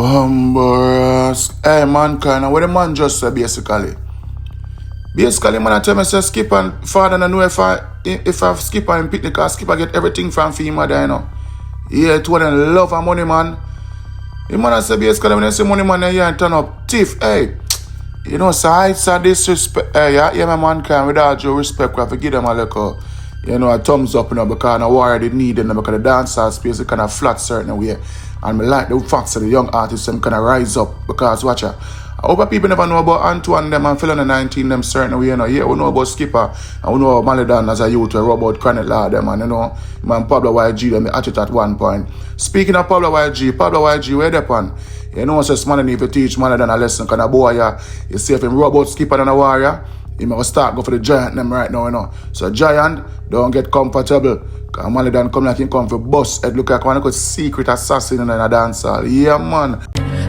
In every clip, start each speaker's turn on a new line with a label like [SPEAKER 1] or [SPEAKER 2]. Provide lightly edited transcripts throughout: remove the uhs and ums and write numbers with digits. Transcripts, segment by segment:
[SPEAKER 1] Hey, mankind, what the man just say basically? Basically, man, I tell me, say, Skipper and father don't know if I Skipper and picnic, because Skipper get everything from him, mother, you know. Yeah, it was love and money, man. The man I say, basically, when I say money, man, yeah, and turn up thief, hey. You know, so I say disrespect, hey, yeah, my mankind, with all due respect, we have to give them a little, you know, a thumbs up, you know, because the warrior they need them, because the dancehall space is kind of flat certain way. And I like the fact that the young artists them kind of rise up, because watch out. I hope people never know about Antuwang them and FELONY 19 them certain way, you know. Yeah, we know about Skipper and we know about Malie Donn as a youth, we know about Chronic Law them, and you know, man, Pablo YG them at it at one point. Speaking of Pablo YG, where they on? You know, says man need to teach Malie Donn a lesson, because a boy, you see if him rob out Skipper and a warrior, he must start go for the giant them right now, you know. So giant, don't get comfortable. Because Malie Donn come like him come for bust. It look like one of the secret assassin in a dancehall. Yeah, man.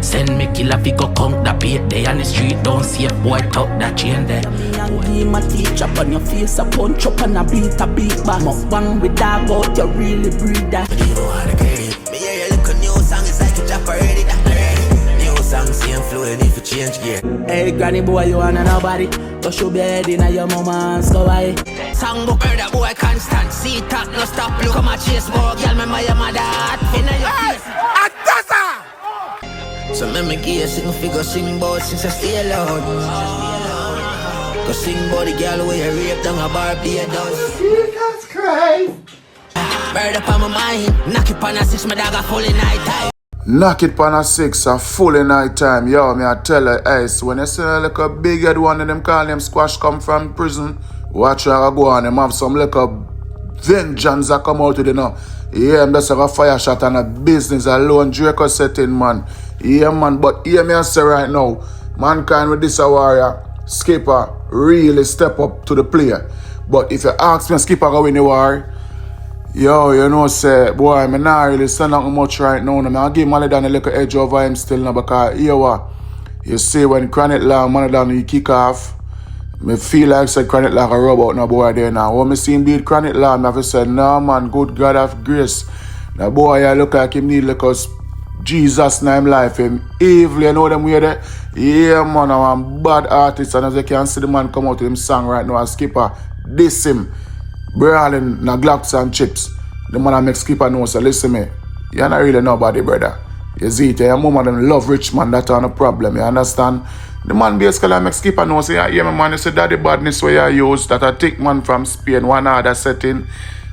[SPEAKER 2] Send me killer fi go count that pay day on the street. Don't see a boy talk that chain there.
[SPEAKER 3] Boy, my teach up on your face, a punch up and a beat back. Mukbang with dog out, you really breed that.
[SPEAKER 4] You know how to get it. Me hear you look a new song, it's like a drop already. New song, same flow, you need to change gear.
[SPEAKER 3] Hey, granny boy, you wanna nobody? Go show bed in your mama's go away.
[SPEAKER 4] Songbook heard that boy constant. See talk, no stop, look. Come and chase more, girl, remember your mother. Inna your face. So me give you sing figure, sing bout since I stay alone. Go sing bout the girl where you rape down a bar, play a dance.
[SPEAKER 1] Jesus Christ.
[SPEAKER 4] Bird up on my mind, knock it on a 6, my dog a full in night time.
[SPEAKER 1] Knock it on a 6, a full in night time. Yo, me I tell her, hey, so when you see like a big head one of them call them squash come from prison, watch her go on, them have some like a vengeance that come out with you know. Yeah, I'm just have a fire shot and a business alone, Draco setting, man. Yeah, man, but hear me I say right now, mankind with this warrior, Skipper really step up to the player. But if you ask me, Skipper go win the war, yo, you know, say, boy, I'm not really stand out much right now. I'll give Malie Donn a little edge over him still now, because here what? You see when Chronic Law, Malie Donn, he kick off, me feel like said Chronic Law a rub out no boy there now. When me see him beat Chronic Law, I have said, no man, good God of grace. The boy I look like him need like us Jesus name life, him evil, you know them way there? Yeah man, I'm a bad artist, and as you can see the man come out with him song right now as Skipper, diss him, brawling na glocks and chips. The man that make Skipper know, so listen me, you're not really nobody, brother. You see it, your mama them love rich man, that's not a problem, you understand? The man basically make Skipper know, say, yeah my man, you say that the badness where you use, that I take man from Spain, one other setting.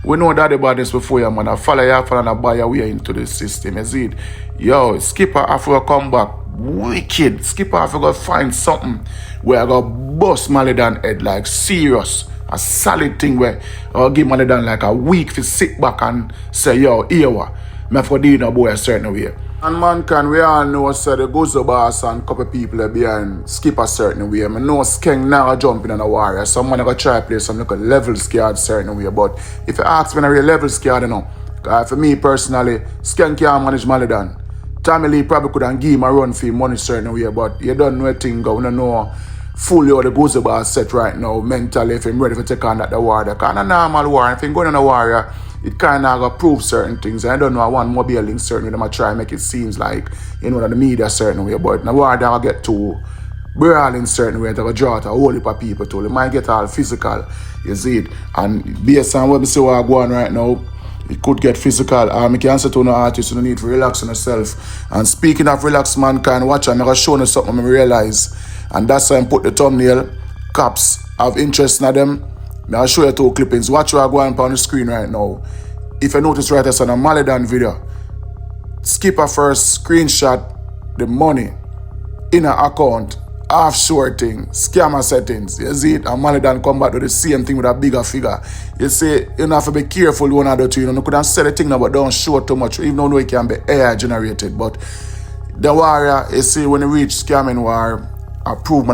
[SPEAKER 1] We know that the badness before you, man. I follow you up and I buy your way into the system. You see it? Yo, Skipper have to come back wicked. Skipper have to go find something where I go bust Malie Donn head like serious. A solid thing where I'll give Malie Donn like a week to sit back and say, yo, here what? I have to deal with a boy a certain way. And mankind, we all know say the Gozo boss and couple people are behind Skipper a certain way. I know Skeng now jumping on a warrior. Some man go try play some like a level scared certain way. But if you ask me, I'm a level scared, you know. For me personally, Skeng can't manage Malie Donn. Tommy Lee probably couldn't give him a run for him money certain way, but you don't know a thing, you don't know fully how the Gozo boss set right now mentally if I'm ready to take on that the warrior. Because a normal warrior, if I'm going on a warrior, it kind of go prove certain things. And I don't know, I want more link certain way. Them I try and make it seems like, you know, that the media certain way. But now warrior I'll get to brawling certain way, to draw to a whole heap of people to. It might get all physical, you see it. And based on what we see what I go on right now, it could get physical. I can say to no artist, you need to relax on yourself. And speaking of relax, mankind, watch, I'm going to show you something I realize. And that's why I put the thumbnail. Cops have interest in them. I'll show you 2 clippings. Watch what I go on the screen right now. If you notice right there's on a Malie Donn video, Skipper first screenshot the money in an account, offshore thing, scammer settings. You see it, and Malie Donn come back to the same thing with a bigger figure. You see, you have to be careful one of the two. You know, you couldn't sell the thing now, but don't show too much, even though it can be AI generated. But the warrior, you see, when you reach scamming war, approve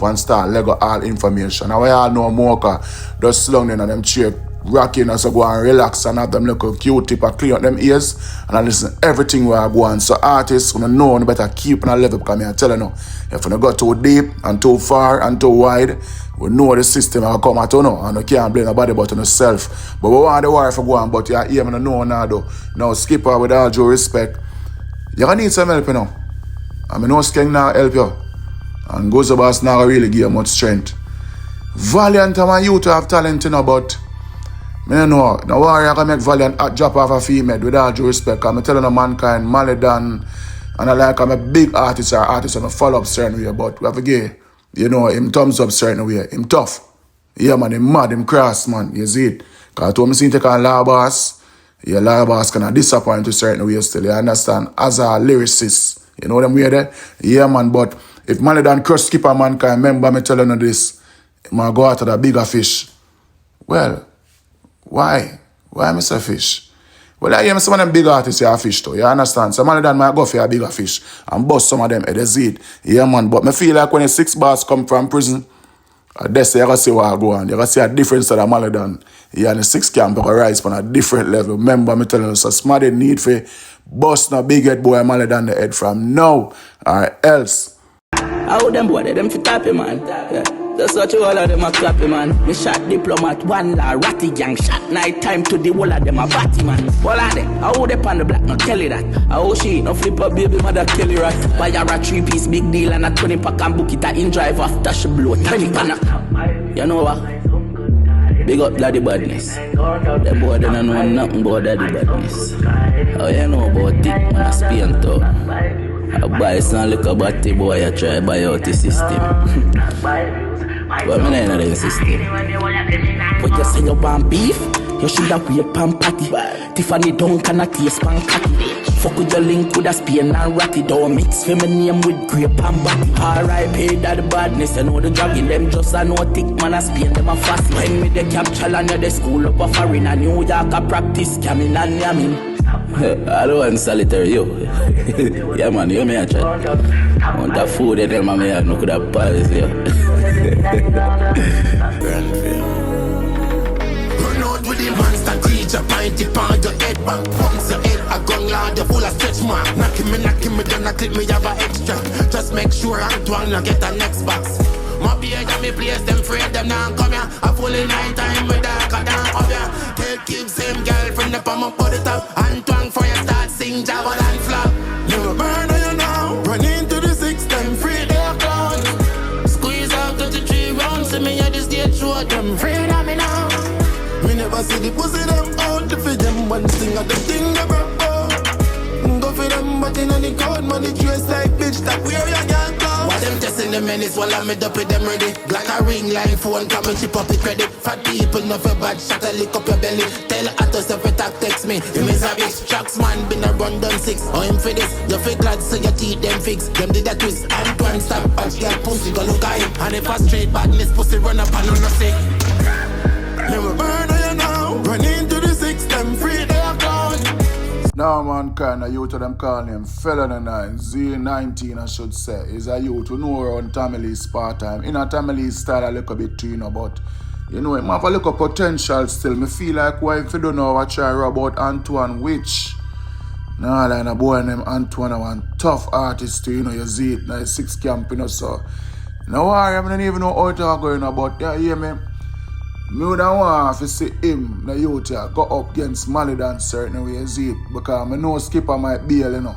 [SPEAKER 1] and start Lego all information. Now we all know Mocha just slung in on them chair, rocking and so go and relax and have them little Q-tip and clean up them ears and I listen everything where I go on. So artists when you know you better keep on a level because I tell you now, if you go too deep and too far and too wide, we know the system will come at you now and you can't blame nobody but on yourself. But we want the war for go on, but you hear me know now though. Now Skipper with all due respect, you need some help you know. I know Skeng now help you. And Gozo Boss now really give you much strength. Valiant and my youth have talent, you know, but I don't know. Now, I can make Valiant drop off a female with all due respect. I'm telling a mankind, Malie Donn, and I'm a big artist or artist and I follow up certain way, but we have to give, you know, him thumbs up certain way. Him tough. Yeah, man, him mad, him cross, man. You see it? Because I told me, see, take on Law Boss. Yeah, Law Boss can disappoint to certain way still. You understand? As a lyricist. You know them way there? Yeah, man, but if Malie Donn crush Skipper mankind, remember me telling you this, I'm going to go after the bigger fish. Well, why? Why am I say fish? Well, I hear some of them big artists say fish too. You understand? So Malie Donn might go for a bigger fish and bust some of them at the seed. Yeah, man. But I feel like when the 6 bars come from prison, that's you can see what I go on. You can see a difference of the Malie Donn. Yeah, and the 6 camp you can rise on a different level. Remember me telling you, so somebody need for bust no big head boy Malie Donn the head from now or else.
[SPEAKER 3] How them boy, them fit happy, man. Yeah. That's what you all of them a clappy, man. Me shot diplomat, one la ratty gang. Shot night time to the wall of them a batty, man. All of them, how they pan the black, no Kelly that. How she no flip up baby mother Kelly rat. Buy her a 3-piece big deal and a 20 pack and book it a in drive after she blow 20 pan. You know what? Big up bloody badness. Them boy they don't know nothing about daddy badness. How you know about it, man? I spin too. I buy some liquor batty boy, I try buy out the system. But I know the system. But you say you want beef, you should have wait pan patty. Tiffany Duncan a taste pan catty. Fuck with your link with a Spain and ratty. Don't mix feminine with grape and batty. R.I.P. that the badness, you know the dragging them just a no thick man a Spain them a fast. When me the capture and the school up a foreign and New York a practice scamming and yamming. I don't want solitary, yo. Yeah, man, you may have tried. I want that food and then my man no could have pies, yo.
[SPEAKER 5] Run out with the monster teacher, pinty pan your head back. Pumps your head, a gun lad, you full of stretch mark. Knock me, then I clip me, have a extra. Just make sure Antuwang no get a next box. My beard and me place them afraid them now come here. I full in night time with darker down up here. Tell keep same girlfriend up on my body top. Antuwang for you start sing Java and flop. Never burn on you now. Run into the 6 them free their clown. Squeeze out 33 rounds. See me at the stage show them free of me now. Me never see the pussy them out to feed them one thing of the thing they broke. Go for them but in the code money trace like bitch that where you can't go. What them testing the menace while I'm made up with them ready. Black a ring line phone come and chip up the credit. Fat people no for bad shot a lick up your belly. Tell others if attack text me. You miss a bitch tracks man been a run down 6. Oh him for this. You feel glad so your teeth them fix. Them did that twist. Antuwang stop patch girl pussy go look at him. And if a straight badness pussy run up and on no sick. Never burn on you now. Run into the 6 them free their clown.
[SPEAKER 1] Now mankind, a youth of them call him FELONY, Z19 I should say. Is a youth who know around LEE SPARTA. In a LEE style a little bit too, you know, but you know, him have a little potential still. Me feel like why if you don't know what try about Antuwang, which nah like a boy named Antuwang one tough artist too, you know, you see it, like 6 camp, you know, so no worry, I don't even know how to go, you know, but yeah, hear me. Me would want to see him, the youth here, go up against Malie Donn certain way, you see it, because I know Skipper might bail, you know.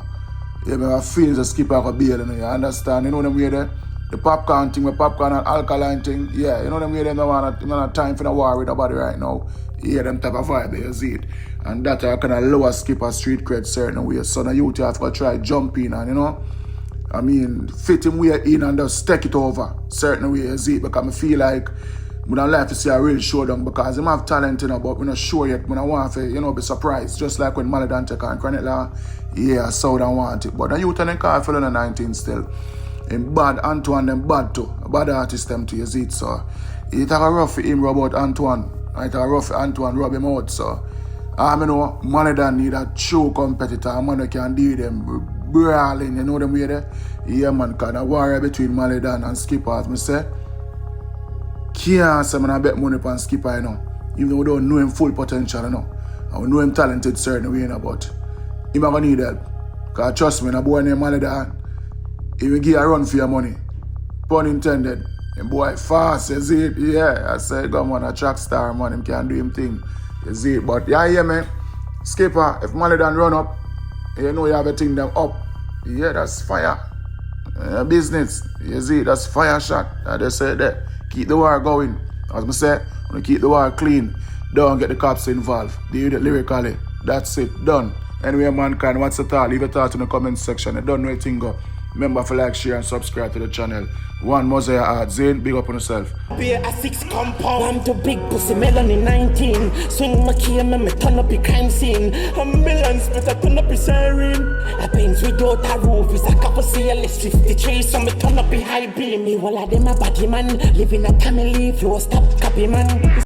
[SPEAKER 1] Yeah, I feel the Skipper could bail, you know, you understand? You know them way there? The popcorn thing, the popcorn and alkaline thing, yeah, you know them way there, no one have time for the war with nobody right now. Yeah, them type of vibe there, you see it. And that are kind of lower Skipper street cred certain way, so the youth have to try jump in and, you know, I mean, fit him way in and just take it over certain way, you see it, because I feel like I don't like to see a real showdown because him have talent, you know, but we're not sure yet. I want to, you know, be surprised. Just like when Malie Donn take on Chronic Law, yeah, so don't want it. But the youth and them call FELONY 19 still. Him bad, Antuwang them bad too. Bad artist them too, you see it, so. It a rough for him rub out Antuwang. It a rough for Antuwang rub him out, so. I know Malie Donn need a true competitor. A man who can deal with them brawling, you know them way there? Yeah, man, because the war between Malie Donn and Skipper, as I say. Can't say I bet money on Skipper, you know. Even though we don't know him full potential, you know. And we know him talented certain way, you know, but him gonna need help. Because trust me, a boy named Malie Donn, he will give a run for your money. Pun intended. And boy fast, you see it? Yeah, I say come on, a track star, man, him can do him thing. You see it? But yeah, man. Skipper, if Malie Donn run up, you know you have a thing them up. Yeah, that's fire. Business. You see, that's fire shot. I just said that. Keep the war going. As I say, when you keep the war clean, don't get the cops involved. Deal with it lyrically. That's it. Done. Anyway, mankind, what's the thought? Leave a thought in the comment section. You don't know anything go. Remember to like, share, and subscribe to the channel. One Mosaic Art. Zane, big up on yourself.
[SPEAKER 6] Be a 6 compound. I'm the big pussy Melanie 19. Swing my key and me turn up the crime scene. Ambulance, but I turn up the siren. I paint without a roof. It's a couple CLS 53. So me turn up the high beam. Me all of them a body man. Living a family. Flow stop copy man.